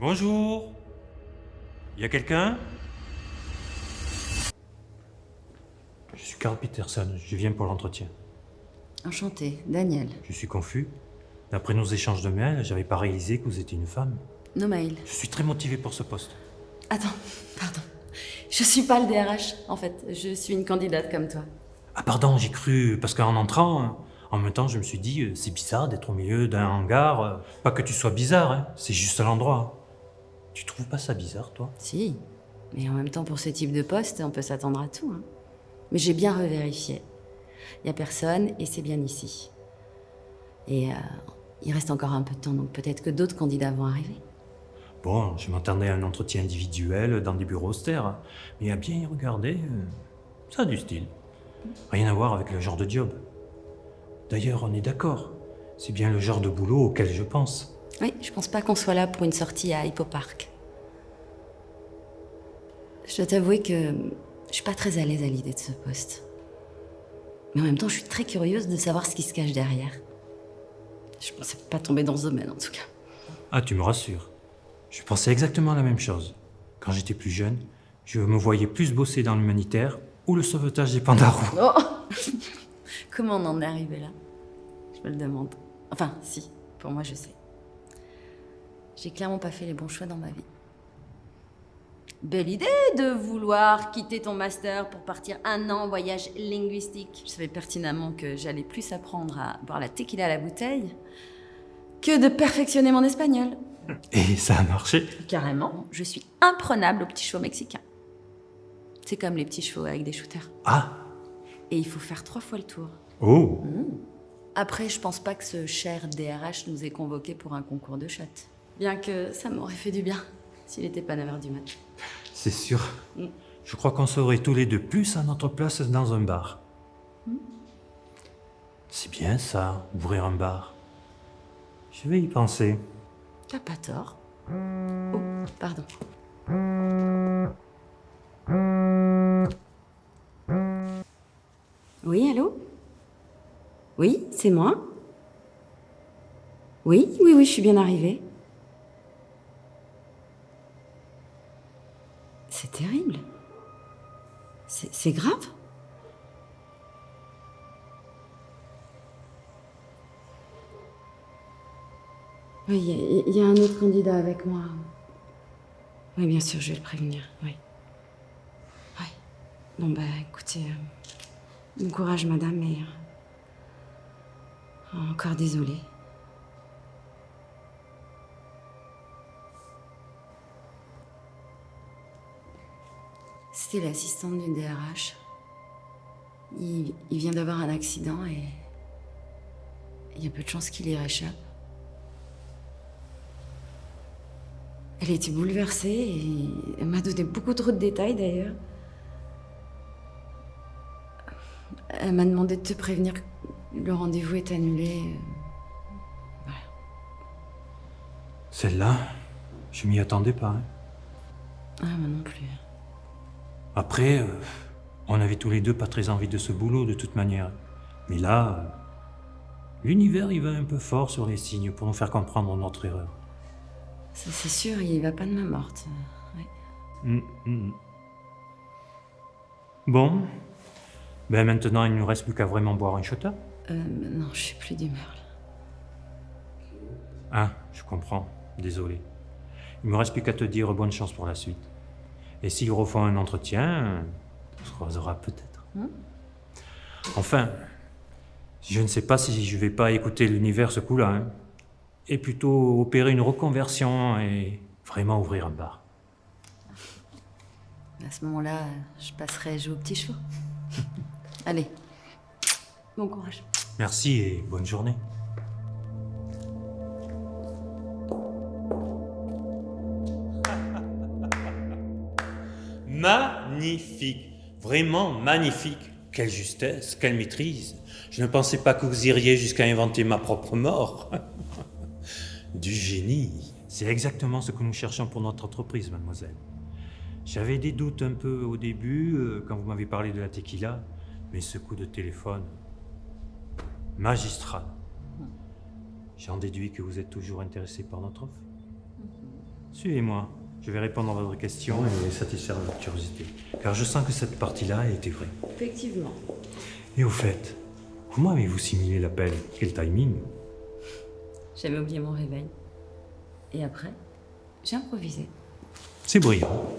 Bonjour. Y a quelqu'un? Je suis Carl Peterson, je viens pour l'entretien. Enchanté, Daniel. Je suis confus. D'après nos échanges de mails, j'avais pas réalisé que vous étiez une femme. No mail. Je suis très motivé pour ce poste. Attends, pardon. Je suis pas le DRH, en fait. Je suis une candidate comme toi. Ah pardon, j'ai cru, parce qu'en entrant, en même temps, je me suis dit, c'est bizarre d'être au milieu d'un hangar. Pas que tu sois bizarre, hein, c'est juste l'endroit. Tu trouves pas ça bizarre, toi? Si. Mais en même temps, pour ce type de poste, on peut s'attendre à tout. Hein. Mais j'ai bien revérifié. Y a personne et c'est bien ici. Et il reste encore un peu de temps, donc peut-être que d'autres candidats vont arriver. Bon, je m'attendais à un entretien individuel dans des bureaux austères, mais à bien y regarder, ça a du style. Rien à voir avec le genre de job. D'ailleurs, on est d'accord. C'est bien le genre de boulot auquel je pense. Oui, je pense pas qu'on soit là pour une sortie à Hippo Park. Je dois t'avouer que je suis pas très à l'aise à l'idée de ce poste. Mais en même temps, je suis très curieuse de savoir ce qui se cache derrière. Je pensais pas tomber dans ce domaine, en tout cas. Ah, tu me rassures. Je pensais exactement la même chose. Quand j'étais plus jeune, je me voyais plus bosser dans l'humanitaire ou le sauvetage des pandas roux. Oh Comment on en est arrivé là? Je me le demande. Enfin, si, pour moi, je sais. J'ai clairement pas fait les bons choix dans ma vie. Belle idée de vouloir quitter ton master pour partir 1 an en voyage linguistique. Je savais pertinemment que j'allais plus apprendre à boire la tequila à la bouteille que de perfectionner mon espagnol. Et ça a marché. Carrément, je suis imprenable aux petits chevaux mexicains. C'est comme les petits chevaux avec des shooters. Ah. Et il faut faire 3 fois le tour. Oh. Après, je pense pas que ce cher DRH nous ait convoqués pour un concours de shot. Bien que ça m'aurait fait du bien, s'il était pas 9h du mat. C'est sûr. Je crois qu'on serait tous les deux plus à notre place dans un bar. C'est bien ça, ouvrir un bar. Je vais y penser. T'as pas tort. Oh, pardon. Oui, allô? Oui, c'est moi? Oui, je suis bien arrivée. C'est terrible. C'est grave? Oui, il y a un autre candidat avec moi. Oui, bien sûr, je vais le prévenir, oui. Oui. Bon, bah, écoutez, bon courage, madame, mais... encore désolée. C'était l'assistante du DRH. Il vient d'avoir un accident et... il y a peu de chances qu'il y réchappe. Elle était bouleversée et elle m'a donné beaucoup trop de détails d'ailleurs. Elle m'a demandé de te prévenir que le rendez-vous est annulé. Voilà. Celle-là, je m'y attendais pas. Hein. Ah, moi non plus. Après, on avait tous les deux pas très envie de ce boulot de toute manière. Mais là, l'univers il va un peu fort sur les signes pour nous faire comprendre notre erreur. Ça, c'est sûr, il va pas de main morte. Ouais. Bon, ben maintenant il ne nous reste plus qu'à vraiment boire un shota. Non, je suis plus d'humeur là. Ah, je comprends, désolé. Il me reste plus qu'à te dire bonne chance pour la suite. Et s'ils refont un entretien, on se croisera peut-être. Enfin, je ne sais pas si je vais pas écouter l'univers ce coup-là, hein. Et plutôt opérer une reconversion et vraiment ouvrir un bar. À ce moment-là, je passerai jouer aux petits chevaux. Allez, bon courage. Merci et bonne journée. Magnifique, vraiment magnifique. Quelle justesse, quelle maîtrise. Je ne pensais pas que vous iriez jusqu'à inventer ma propre mort. Du génie. C'est exactement ce que nous cherchons pour notre entreprise, mademoiselle. J'avais des doutes un peu au début, quand vous m'avez parlé de la tequila, mais ce coup de téléphone, magistral. J'en déduis que vous êtes toujours intéressé par notre offre. Suivez-moi. Je vais répondre à votre question et satisfaire votre curiosité. Car je sens que cette partie-là a été vraie. Effectivement. Et au fait, comment avez-vous simulé l'appel? Quel timing? J'avais oublié mon réveil. Et après, j'ai improvisé. C'est brillant.